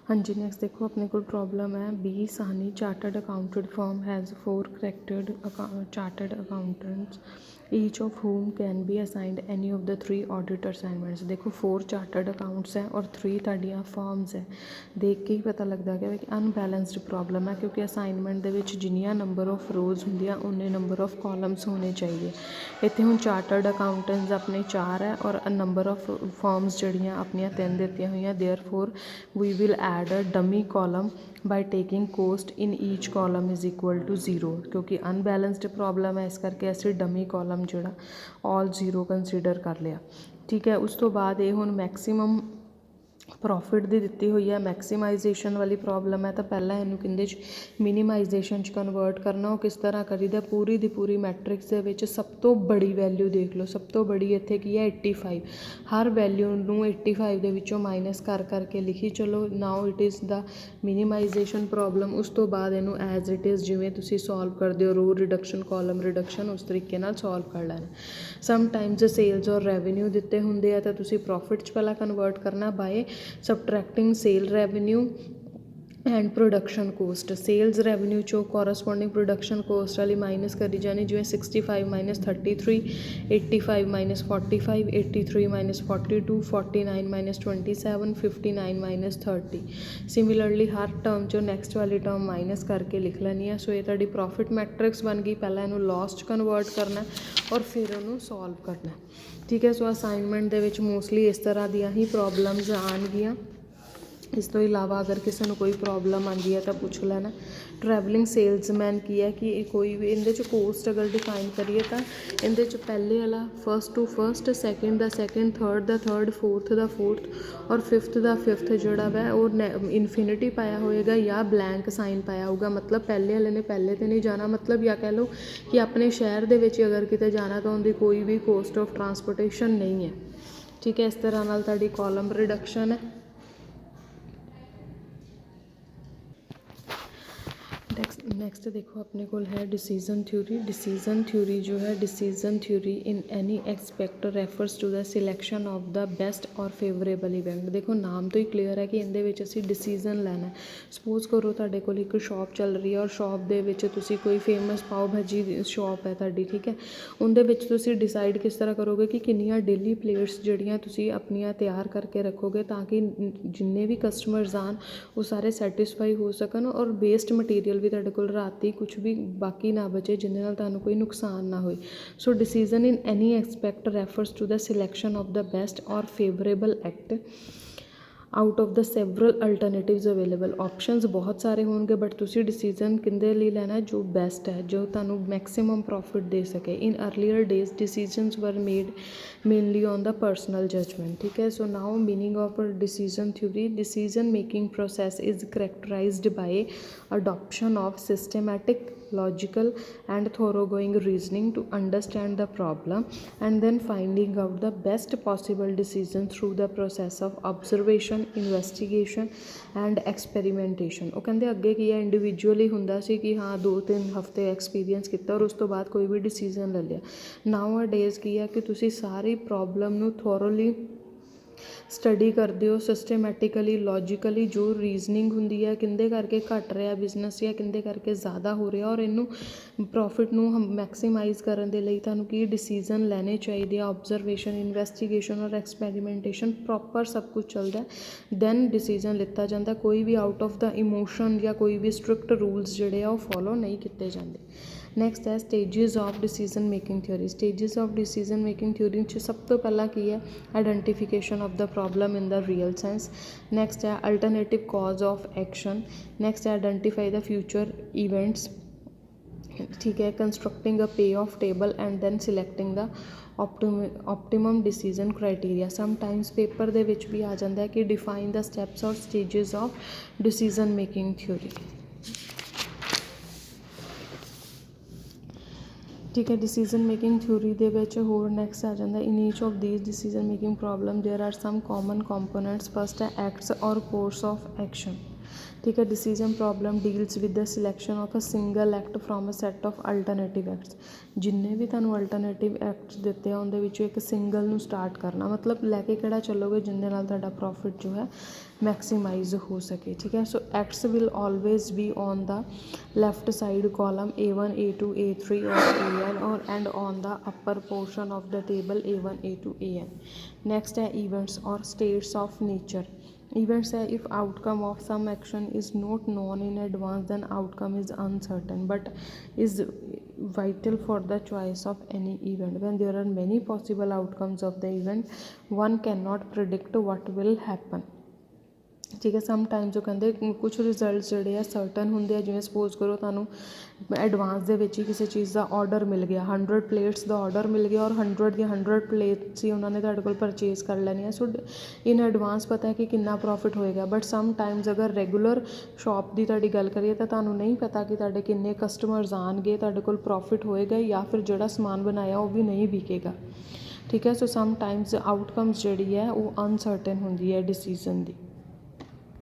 हाँ जी, नेक्स्ट देखो अपने को प्रॉब्लम है बी सानी chartered accountant firm has 4 corrected chartered accountants each of whom can be assigned any of the 3 audit assignments. देखो 4 चार्टर्ड अकाउंट्स है और 3 ਤੁਹਾਡੀਆਂ फर्म्स है। देख के ही पता लगता है कि अनबैलेंस्ड प्रॉब्लम है क्योंकि असाइनमेंट ਦੇ ਵਿੱਚ ਜਿੰਨੀਆਂ नंबर ऑफ रोज़ ਹੁੰਦੀਆਂ उन्ने नंबर ऑफ कॉलम्स होने चाहिए। ਇੱਥੇ ਹੁਣ चार्टर्ड अकाउंटेंट्स अपने 4 है और नंबर ऑफ फर्म्स ਜਿਹੜੀਆਂ ਆਪਣੀਆਂ 3 ਦਿੱਤੀਆਂ ਹੋਈਆਂ therefore we will add a dummy column by taking cost in each column is equal to 0 क्योंकि अनबैलेंस्ड प्रॉब्लम है इस करके ਅਸੀਂ डमी कॉलम ਜਿਹੜਾ all 0 कंसीडर कर लिया। ठीक है, उस तो बाद ये हुण मैक्सीमम प्रॉफिट ਦੀ ਦਿੱਤੀ ਹੋਈ ਹੈ ਮੈਕਸੀਮਾਈਜੇਸ਼ਨ ਵਾਲੀ ਪ੍ਰੋਬਲਮ ਹੈ ਤਾਂ ਪਹਿਲਾਂ ਇਹਨੂੰ ਕਿੰਦੇ 'ਚ ਮਿਨੀਮਾਈਜੇਸ਼ਨ 'ਚ ਕਨਵਰਟ ਕਰਨਾ। ਉਹ ਕਿਸ ਤਰ੍ਹਾਂ ਕਰੀਦਾ, ਪੂਰੀ ਦੀ ਪੂਰੀ ਮੈਟ੍ਰਿਕਸ ਦੇ ਵਿੱਚ ਸਭ ਤੋਂ ਬੜੀ ਵੈਲਿਊ ਦੇਖ ਲਓ, ਸਭ ਤੋਂ ਬੜੀ ਇੱਥੇ ਕੀ ਹੈ 85। ਹਰ ਵੈਲਿਊ ਨੂੰ 85 ਦੇ ਵਿੱਚੋਂ ਮਾਈਨਸ ਕਰ ਕਰਕੇ ਲਿਖੀ ਚਲੋ। Now it is the minimisation problem. ਉਸ ਤੋਂ ਬਾਅਦ ਇਹਨੂੰ ਐਜ਼ ਇਟ ਇਜ਼ ਜਿਵੇਂ ਤੁਸੀਂ ਸੋਲਵ ਕਰਦੇ ਹੋ ਰੋ ਰਿਡਕਸ਼ਨ ਕਾਲਮ ਰਿਡਕਸ਼ਨ ਉਸ ਤਰੀਕੇ ਨਾਲ ਸੋਲਵ ਕਰ ਲੈਣਾ। ਸਮਟਾਈਮਜ਼ ਸੇਲਸ ਔਰ ਰੈਵਨਿਊ ਦਿੱਤੇ ਹੁੰਦੇ ਆ ਤਾਂ ਤੁਸੀਂ ਪ੍ਰੋਫਿਟ 'ਚ ਪਹਿਲਾਂ ਕਨਵਰਟ ਕਰਨਾ bye subtracting sale revenue and production cost। sales revenue चो corresponding production cost वाली माइनस करी जानी जिवें 65 minus 33 85 minus 45 83 minus 42 49 minus 27 59 minus 30। Similarly हर टर्म चो नैक्सट वाली टर्म माइनस करके लिख लैनी है। सो ये तुहाडी प्रॉफिट मैट्रिक्स बन गई। पहला इनू लॉस च कन्वर्ट करना और फिर उन्होंने सॉल्व करना। ठीक है, सो असाइनमेंट दे विच मोस्टली इस तरह दियां ही प्रॉब्लम्स आउणगियां। इस तो इलावा अगर किसी को कोई प्रॉब्लम आती है तो पूछ लेना। ट्रैवलिंग सेल्समैन की है कि कोई भी इहदे च कोस्ट अगर डिफाइन करिए तो इहदे च पहले वाला फर्स्ट टू फर्स्ट सैकेंड दा सैकेंड थर्ड दा थर्ड फोर्थ दा फोर्थ और फिफ्थ दा फिफ्थ जोड़ा वै वो इनफिनिटी पाया होएगा या ब्लैंक साइन पाया होगा। मतलब पहले वाले ने पहले तो नहीं जाना, मतलब या कह लो कि अपने शहर दे विच अगर किते जाना तो उनकी कोई भी कोस्ट ऑफ ट्रांसपोर्टेशन नहीं है। ठीक है, इस तरह नाल तुहाडी कॉलम रिडक्शन है। नेक्स्ट देखो अपने को है डिसीजन थ्योरी। डिसीजन थ्योरी जो है decision theory in any expect refers to the selection of the best और फेवरेबल इवेंट। देखो नाम तो ही क्लीयर है कि इहदे विच असीं डिसीजन लैना है। सपोज करो तुहाडे कोल एक शॉप चल रही है और शॉप दे विच तुसीं कोई फेमस पाव भाजी शॉप है तुहाडी। ठीक है, उनदे विच तुसीं डिसाइड किस तरह करोगे कि किन्नियां डेली प्लेट्स जिहड़ियां तुसीं अपनियां तैयार करके रखोगे ताकि जिन्ने भी कस्टमर्स आन वो सारे सैटिस्फाई हो सकन और वेस्ट मटीरियल भी तुहाडे कोल राती कुछ भी बाकी ना बचे जिहदे नाल तुहानूं कोई नुकसान ना होए। So decision in any expect refers to the selection of the best और favourable act out of the several alternatives available. Options बहुत सारे होंगे बट तुसी डिसीजन किंदे लिए लेना है जो बेस्ट है, जो तुहानूं मैक्सिमम प्रॉफिट दे सके। In earlier days decisions were made mainly on the personal judgement. ठीक है, so now meaning of decision theory. Decision making process is characterised by adoption of systematic logical and thoroughgoing reasoning to understand the problem and then finding out the best possible decision through the process of observation investigation and experimentation। वो कहते अगे की है individually हुंदा सी कि हाँ 2-3 हफ्ते experience किया और उस तो बाद कोई भी डिसीजन ले लिया। नाउ अ डेज की है कि तुसी सारी प्रॉब्लम नू थोरोली स्टडी करते हो सिस्टमैटिकली लॉजिकली जो रीजनिंग होंगी है किंदे करके घट रहा बिजनेस या किंदे करके ज़्यादा हो रहा और इनू प्रॉफिट नू हम मैक्सीमाइज़ करने के लिए तुहानूं की डिसीजन लेने चाहिए। ऑबजरवेशन इन्वैस्टिगेशन और एक्सपैरीमेंटेशन प्रॉपर सब कुछ चलता है दैन डिसीजन लिता जाता। कोई भी आउट ऑफ द इमोशन या कोई भी स्ट्रिक्ट रूल्स जोड़े वो फॉलो नहीं किए जाते। नैक्सट है stages of decision making theory. Stages of decision making theory सब तो पहला की है identification of the problem in the real sense. Next है alternative course of action. Next है आइडेंटिफाई द फ्यूचर इवेंट्स। ठीक है, constructing a payoff table and then selecting the optimum decision criteria. Sometimes paper दे विच भी आ जाता है कि डिफाइन द स्टैप्स और stages of decision making theory. ठीक है, डिसीजन मेकिंग थ्योरी दे विच होर नैक्सट आ जाता in each of these decision making problem there are some common components. First है एक्ट्स और कोर्स ऑफ एक्शन। ठीक है। Decision problem deals with the selection of a single act from a set of alternative acts. जिन्ने भी तुहानूं alternative acts दिते आ उहदे विचों एक सिंगल नूं स्टार्ट करना, मतलब लैके किहड़ा चलोगे जिंदे नाल तुहाडा प्रॉफिट जो है मैक्सीमाइज हो सके। ठीक है। So acts will always be on the left side column A1, A2, A3 or AN or and on the upper portion of the table A1, A2, AN। next है events or states of nature। events है if outcome of some action is not known in advance then outcome is uncertain but is vital for the choice of any event। when there are many possible outcomes of the event one cannot predict what will happen। ठीक है। Sometimes ਉਹ ਕਹਿੰਦੇ ਕੁਛ results ਜਿਹੜੇ ਆ certain ਹੁੰਦੇ ਆ, ਜਿਵੇਂ ਸਪੋਜ਼ ਕਰੋ ਤੁਹਾਨੂੰ ਐਡਵਾਂਸ ਦੇ ਵਿੱਚ ਹੀ ਕਿਸੇ ਚੀਜ਼ ਦਾ ਆਰਡਰ ਮਿਲ ਗਿਆ, 100 ਪਲੇਟਸ ਦਾ ਆਰਡਰ ਮਿਲ ਗਿਆ ਔਰ 100 ਦੀਆਂ 100 ਪਲੇਟਸ ਹੀ ਉਹਨਾਂ ਨੇ ਤੁਹਾਡੇ ਕੋਲ ਪਰਚੇਜ਼ ਕਰ ਲੈਣੀਆਂ। ਸੋ ਇਨ ਐਡਵਾਂਸ ਪਤਾ ਹੈ ਕਿ ਕਿੰਨਾ ਪ੍ਰੋਫਿਟ ਹੋਏਗਾ, ਬਟ ਸਮਟਾਈਮਸ ਅਗਰ ਰੈਗੂਲਰ ਸ਼ੌਪ ਦੀ ਤੁਹਾਡੀ ਗੱਲ ਕਰੀਏ ਤਾਂ ਤੁਹਾਨੂੰ ਨਹੀਂ ਪਤਾ ਕਿ ਤੁਹਾਡੇ ਕਿੰਨੇ ਕਸਟਮਰਸ ਆਉਣਗੇ, ਤੁਹਾਡੇ ਕੋਲ ਪ੍ਰੋਫਿਟ ਹੋਏਗਾ ਜਾਂ ਫਿਰ ਜਿਹੜਾ ਸਮਾਨ ਬਣਾਇਆ ਉਹ ਵੀ ਨਹੀਂ ਵਿਕੇਗਾ। ਠੀਕ ਹੈ। ਸੋ ਸਮਟਾਈਮਸ ਆਊਟਕਮਸ ਜਿਹੜੀ ਹੈ ਉਹ ਅਨਸਰਟਨ ਹੁੰਦੀ ਹੈ ਡਿਸੀਜ਼ਨ ਦੀ।